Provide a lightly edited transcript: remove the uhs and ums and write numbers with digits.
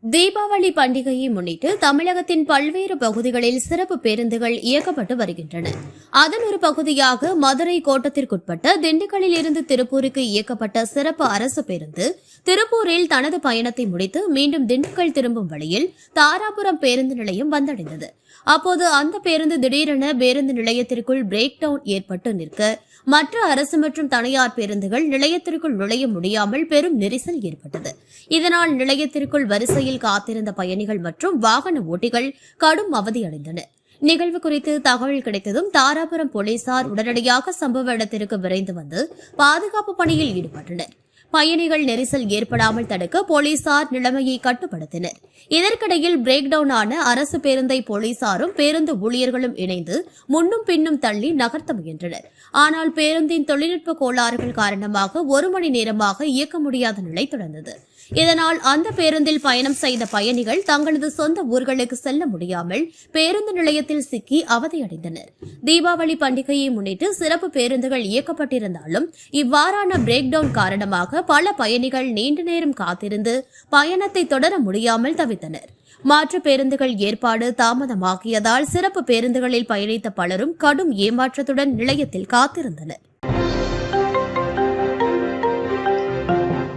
தீபாவளி பண்டிகையை முன்னிட்டு தமிழகத்தின் பல்வேறு பகுதிகளில் சிறப்பு பேருந்துகள் இயக்கப்பட்டு வருகின்றன. அதன் ஒரு பகுதியாக மதுரை கோட்டத்திற்குட்பட்ட திண்டுக்கல்லில் இருந்து திருப்பூருக்கு இயக்கப்பட்ட சிறப்பு அரசு பேருந்து திருப்பூரில் தனது பயணத்தை முடித்து மீண்டும் திண்டுக்கல் திரும்பும் வழியில் தாராபுரம் பேருந்து நிலையம் வந்தடைந்தது. அப்போது அந்த பேருந்து திடீரென பேருந்து நிலையத்திற்குள் பிரேக் டவுன் ஏற்பட்டு நிற்க மற்ற அரசு மற்றும் தனியார் பேருந்துகள் நிலையத்திற்குள் நுழைய முடியாமல் பெரும் நெரிசல் ஏற்பட்டது. இதனால் நிலையத்திற்குள் வரிசையில் காத்திருந்த பயணிகள் மற்றும் வாகன ஓட்டிகள் கடும் அவதியடைந்தனர். நிகழ்வு குறித்து தகவல் கிடைத்ததும் தாராபுரம் போலீசார் உடனடியாக சம்பவ இடத்திற்கு விரைந்து வந்து பாதுகாப்பு பணியில் ஈடுபட்டனர். பயணிகள் நெரிசல் ஏற்படாமல் தடுக்க போலீசார் நிலைமையை கட்டுப்படுத்தினர். இதற்கிடையில் பிரேக் டவுன் ஆன அரசு பேருந்தை போலீசாரும் பேருந்து ஊழியர்களும் இணைந்து முன்னும் பின்னும் தள்ளி நகர்த்த முயன்றனர். ஆனால் பேருந்தின் தொழில்நுட்ப கோளாறுகள் காரணமாக 1 மணி நேரமாக இயக்க முடியாத நிலை தொடர்ந்தது. இதனால் அந்த பேருந்தில் பயணம் செய்த பயணிகள் தங்களது சொந்த ஊர்களுக்கு செல்ல முடியாமல் பேருந்து நிலையத்தில் சிக்கி அவதியடைந்தனர். தீபாவளி பண்டிகையை முன்னிட்டு சிறப்பு பேருந்துகள் இயக்கப்பட்டிருந்தாலும் இவ்வாறான பிரேக் டவுன் காரணமாக பல பயணிகள் நீண்ட நேரம் காத்திருந்து பயணத்தை தொடர முடியாமல் தவித்தனர். மாற்று பேருந்துகள் ஏற்பாடு தாமதமாகியதால் சிறப்பு பேருந்துகளில் பயணித்த பலரும் கடும் ஏமாற்றத்துடன் நிலையத்தில் காத்திருந்தனர்.